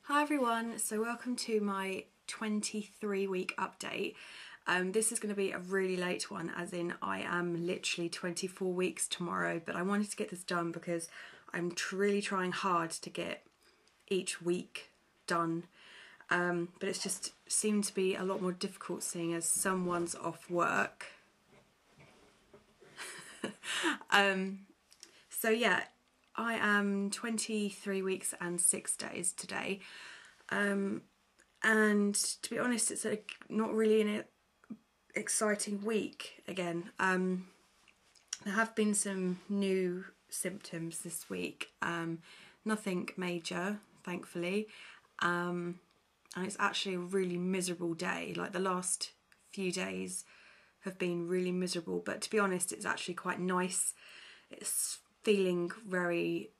Hi everyone, so welcome to my 23-week update. This is going to be a really late one, as in I am literally 24 weeks tomorrow, but I wanted to get this done because I'm really trying hard to get each week done. But it's just seemed to be a lot more difficult seeing as someone's off work. So yeah, I am 23 weeks and 6 days today. And to be honest, it's not really an exciting week again. There have been some new symptoms this week, nothing major, thankfully. And it's actually a really miserable day. Like the last few days have been really miserable, but to be honest, it's actually quite nice. It's feeling very,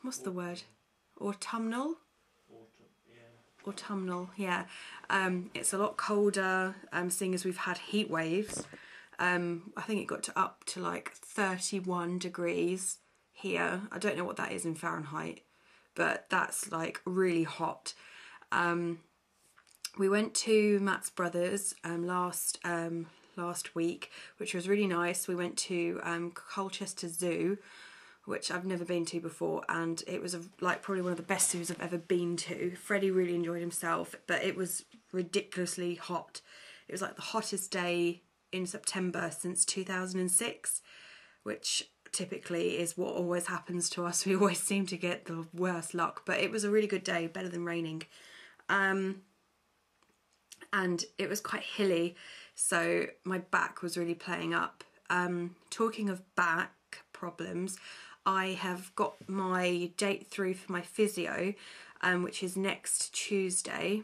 what's the word? Autumnal? Autumnal, yeah. It's a lot colder, seeing as we've had heat waves. I think it got up to like 31 degrees here. I don't know what that is in Fahrenheit, but that's like really hot. We went to Matt's Brothers last week, which was really nice. We went to Colchester Zoo, which I've never been to before, and it was like probably one of the best zoos I've ever been to. Freddie really enjoyed himself, but it was ridiculously hot. It was like the hottest day in September since 2006, which typically is what always happens to us. We always seem to get the worst luck, but it was a really good day, better than raining. And it was quite hilly, so my back was really playing up. Talking of back problems, I have got my date through for my physio, which is next Tuesday.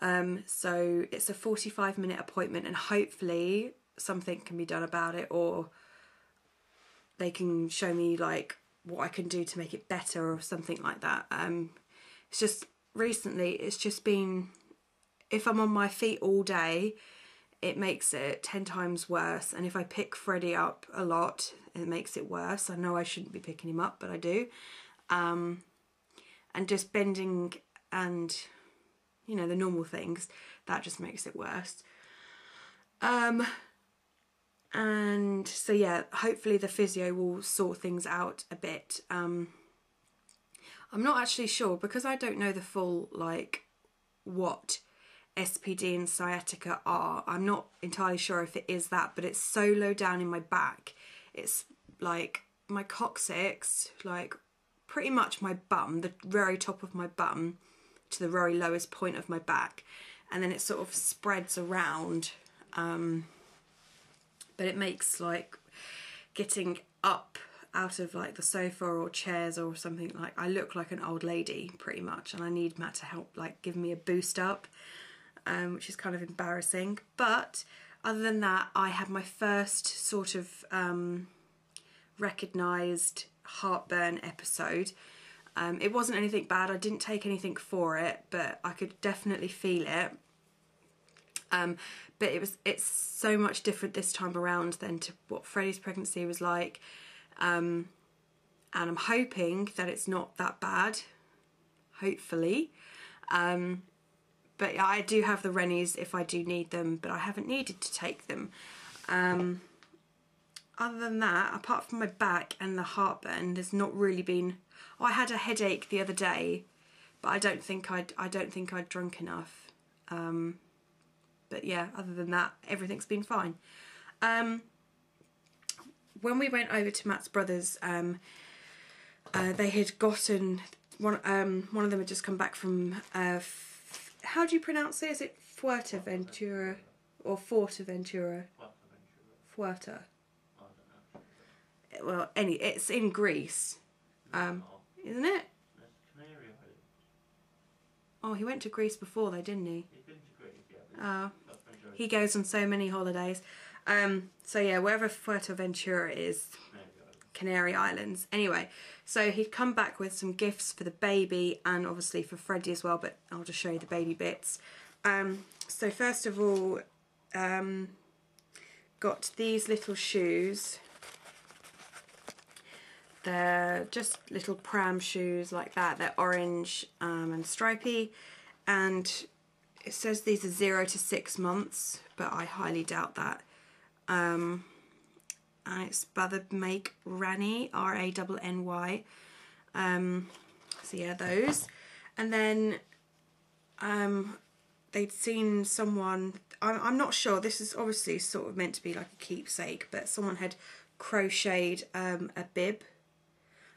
So it's a 45-minute appointment, and hopefully something can be done about it, or they can show me like what I can do to make it better or something like that. It's just recently, it's just been, if I'm on my feet all day, it makes it 10 times worse, and if I pick Freddie up a lot, it makes it worse. I know I shouldn't be picking him up, but I do. And just bending and, you know, the normal things, that just makes it worse. And so yeah, hopefully the physio will sort things out a bit. I'm not actually sure, because I don't know the full, like, what SPD and sciatica are. I'm not entirely sure if it is that, but it's so low down in my back. It's like my coccyx, like pretty much my bum, the very top of my bum to the very lowest point of my back, and then it sort of spreads around. But it makes like getting up out of like the sofa or chairs or something, like I look like an old lady pretty much, and I need Matt to help like give me a boost up. Which is kind of embarrassing, but other than that, I had my first sort of recognised heartburn episode. It wasn't anything bad, I didn't take anything for it, but I could definitely feel it. But it's so much different this time around than to what Freddie's pregnancy was like, and I'm hoping that it's not that bad, hopefully. But I do have the Rennies if I do need them, but I haven't needed to take them. Other than that, apart from my back and the heartburn, there's not really been. Oh, I had a headache the other day, but I don't think I'd drunk enough. But yeah, other than that, everything's been fine. When we went over to Matt's Brothers, they had gotten one of them had just come back from. How do you pronounce it? Is it Fuerteventura or Forteventura? Fuerte. I don't know. Well, it's in Greece, isn't it? That's Canary Islands. Oh, he went to Greece before though, didn't he? He's been to Greece, yeah. He goes on so many holidays. So yeah, wherever Fuerteventura is, Canary Islands. Anyway, so he'd come back with some gifts for the baby and obviously for Freddie as well, but I'll just show you the baby bits. So first of all, got these little shoes. They're just little pram shoes like that. They're orange and stripy, and it says these are 0 to 6 months, but I highly doubt that. And it's by the make Ranny, R-A-N-N-Y. So yeah, those. And then they'd seen someone, I'm not sure, this is obviously sort of meant to be like a keepsake, but someone had crocheted a bib,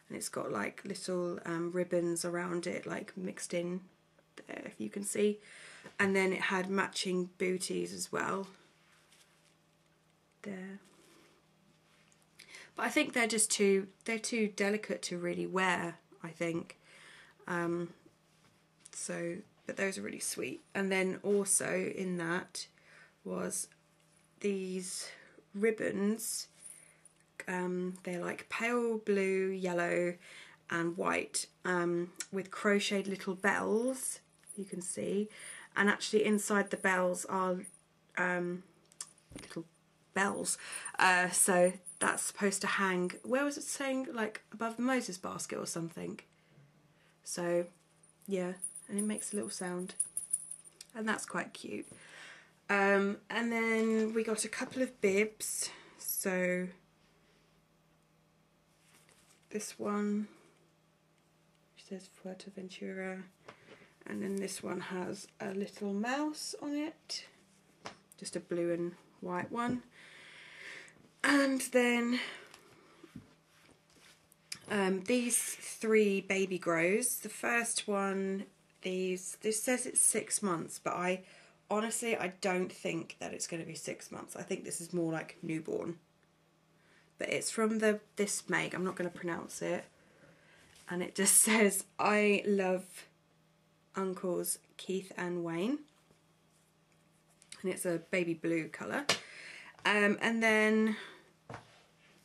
and it's got like little ribbons around it, like mixed in there, if you can see. And then it had matching booties as well there. But I think they're just too delicate to really wear, I think. So, but those are really sweet. And then also in that was these ribbons. They're like pale blue, yellow and white, with crocheted little bells, you can see. And actually inside the bells are little bells. So that's supposed to hang, where was it saying, like above the Moses basket or something. So yeah, and it makes a little sound, and that's quite cute. And then we got a couple of bibs. So this one says Fuerteventura, and then this one has a little mouse on it, just a blue and white one. And then these 3 baby grows. The first one, this says it's 6 months, but I honestly don't think that it's going to be 6 months. I think this is more like newborn. But it's from this make, I'm not going to pronounce it. And it just says, I love Uncles Keith and Wayne. And it's a baby blue colour. And then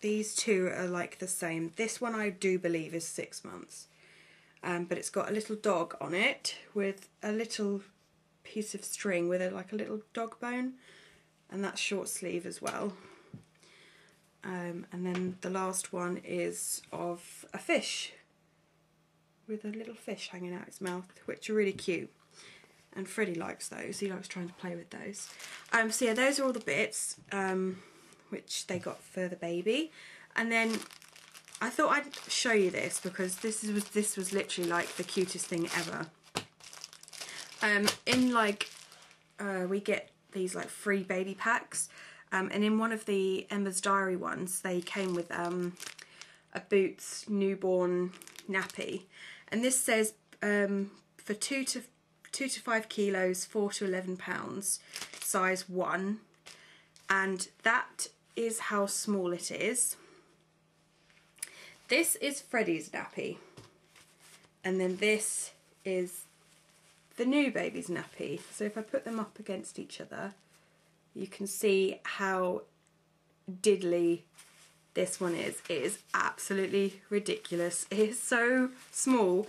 these 2 are like the same. This one I do believe is 6 months. But it's got a little dog on it with a little piece of string with like a little dog bone. And that's short sleeve as well. And then the last one is of a fish with a little fish hanging out its mouth, which are really cute. And Freddie likes those. He likes trying to play with those. So yeah, those are all the bits which they got for the baby. And then I thought I'd show you this because this was literally like the cutest thing ever. In like we get these like free baby packs, and in one of the Emma's Diary ones they came with a Boots newborn nappy, and this says for 2 to 5 kilos, 4 to 11 pounds, size 1, and that is how small it is. This is Freddie's nappy, and then this is the new baby's nappy. So if I put them up against each other, you can see how diddly this one is. It is absolutely ridiculous. It is so small.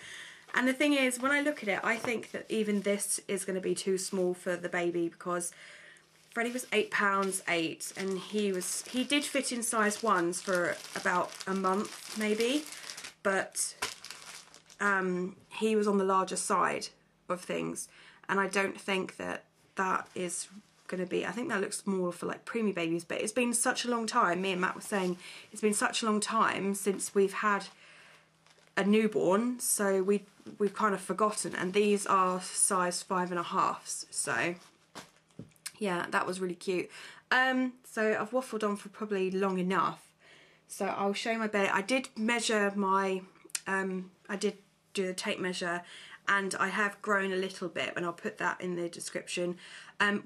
And the thing is, when I look at it, I think that even this is going to be too small for the baby, because Freddie was £8.8 and he did fit in size 1s for about a month maybe, but he was on the larger side of things, and I don't think that is going to be, I think that looks more for like preemie babies. But it's been such a long time, me and Matt were saying, it's been such a long time since we've had a newborn, so we've kind of forgotten, and these are size 5.5s, so yeah, that was really cute. So I've waffled on for probably long enough, so I'll show you my belly. I did measure my I did do the tape measure, and I have grown a little bit, and I'll put that in the description.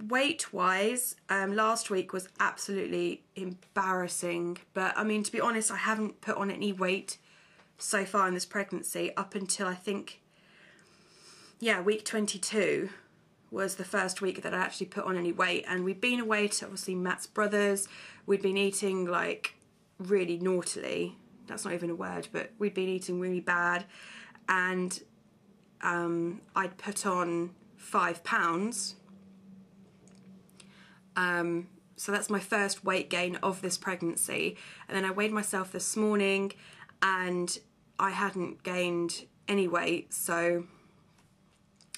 Weight wise, last week was absolutely embarrassing, but I mean, to be honest, I haven't put on any weight so far in this pregnancy up until I think, yeah, week 22 was the first week that I actually put on any weight. And we'd been away to obviously Matt's brothers. We'd been eating like really naughtily, that's not even a word, but we'd been eating really bad, and I'd put on 5 pounds. So that's my first weight gain of this pregnancy. And then I weighed myself this morning, and I hadn't gained any weight, so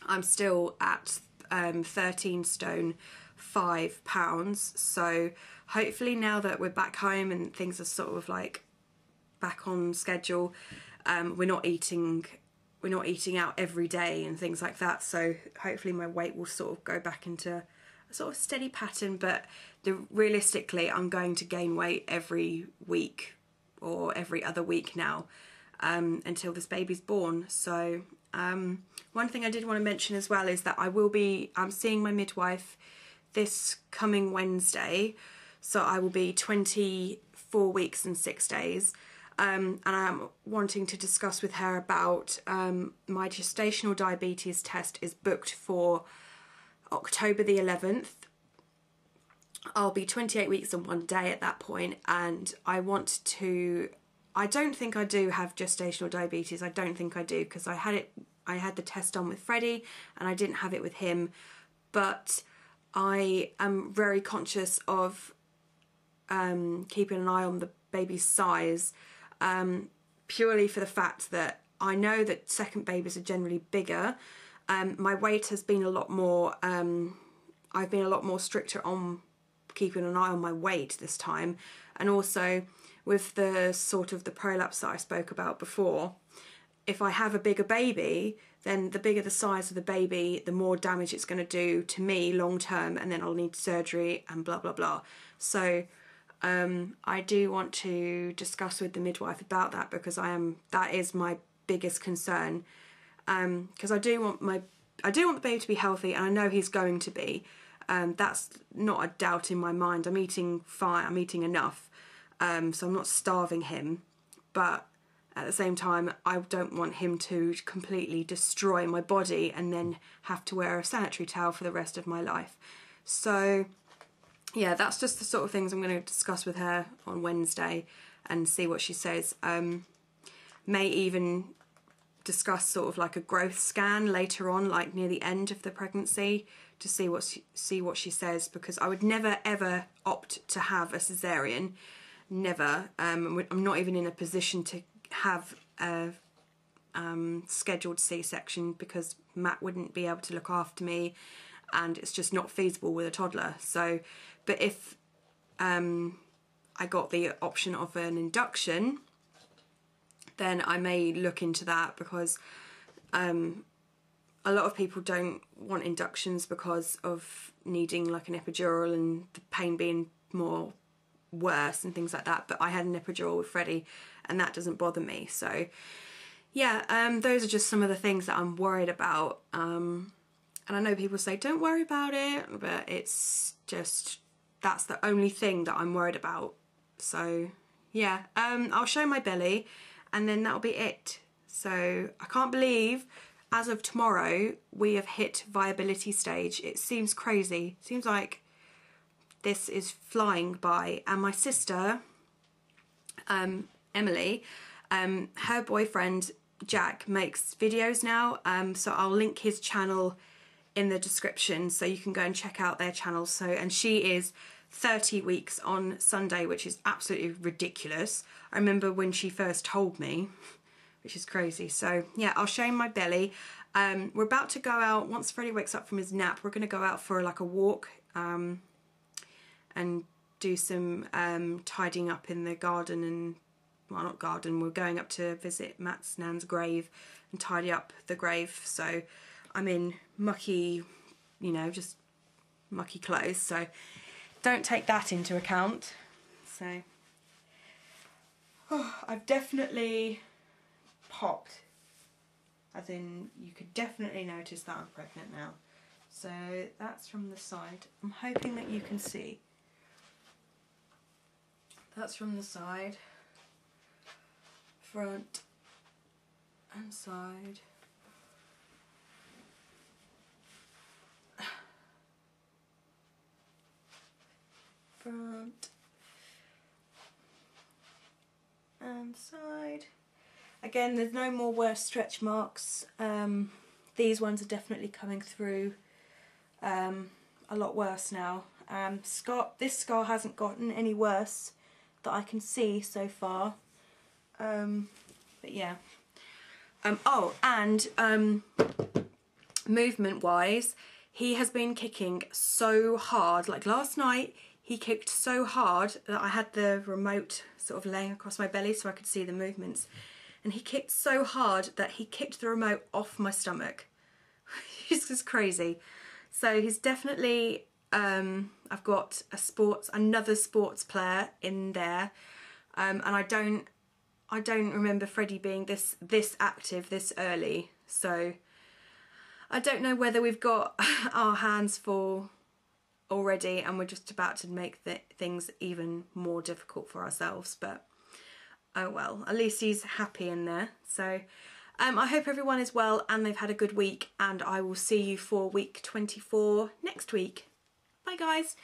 I'm still at 13 stone 5 pounds. So hopefully now that we're back home and things are sort of like back on schedule, we're not eating out every day and things like that, so hopefully my weight will sort of go back into a sort of steady pattern. But realistically, I'm going to gain weight every week or every other week now, until this baby's born. So one thing I did want to mention as well is that I'm seeing my midwife this coming Wednesday, so I will be 24 weeks and 6 days. And I'm wanting to discuss with her about my gestational diabetes test is booked for October the 11th. I'll be 28 weeks and 1 day at that point, and I don't think I do have gestational diabetes. I don't think I do, because I had the test done with Freddie and I didn't have it with him. But I am very conscious of keeping an eye on the baby's size, purely for the fact that I know that second babies are generally bigger. My weight has been a lot more, I've been a lot more stricter on keeping an eye on my weight this time. And also with the sort of the prolapse that I spoke about before, if I have a bigger baby, then the bigger the size of the baby, the more damage it's going to do to me long term, and then I'll need surgery and blah blah blah. So I do want to discuss with the midwife about that, because that is my biggest concern, because I do want the baby to be healthy, and I know he's going to be. That's not a doubt in my mind. I'm eating fine, I'm eating enough, so I'm not starving him, but at the same time I don't want him to completely destroy my body and then have to wear a sanitary towel for the rest of my life. So yeah, that's just the sort of things I'm going to discuss with her on Wednesday and see what she says. May even discuss sort of like a growth scan later on, like near the end of the pregnancy, to see what she says, because I would never ever opt to have a cesarean, never. I'm not even in a position to have a scheduled C-section, because Matt wouldn't be able to look after me, and it's just not feasible with a toddler. So, but if I got the option of an induction, then I may look into that, because a lot of people don't want inductions because of needing like an epidural and the pain being more worse and things like that. But I had an epidural with Freddie and that doesn't bother me. So yeah, those are just some of the things that I'm worried about. And I know people say don't worry about it, but it's just, that's the only thing that I'm worried about. So yeah, I'll show my belly and then that'll be it. So I can't believe as of tomorrow we have hit viability stage. It seems crazy. It seems like this is flying by. And my sister, Emily, her boyfriend Jack makes videos now, so I'll link his channel in the description so you can go and check out their channel. So, and she is 30 weeks on Sunday, which is absolutely ridiculous. I remember when she first told me, which is crazy. So yeah, I'll show you my belly. We're about to go out, once Freddie wakes up from his nap, we're going to go out for like a walk and do some tidying up in the garden, and well, not garden, we're going up to visit Matt's nan's grave and tidy up the grave. So I'm in mucky, you know, just mucky clothes, so don't take that into account. So I've definitely popped, as in you could definitely notice that I'm pregnant now. So that's from the side. I'm hoping that you can see. That's from the side, front and side. Front and side. Again, there's no more worse stretch marks. These ones are definitely coming through a lot worse now. This scar hasn't gotten any worse that I can see so far. But yeah. Oh, and movement wise, he has been kicking so hard. Like last night, he kicked so hard that I had the remote sort of laying across my belly so I could see the movements. And he kicked so hard that he kicked the remote off my stomach. It's just crazy. So he's definitely, I've got another sports player in there. And I don't remember Freddie being this active this early. So I don't know whether we've got our hands full already and we're just about to make things even more difficult for ourselves. But oh well, at least he's happy in there. So I hope everyone is well and they've had a good week, and I will see you for week 24 next week. Bye guys.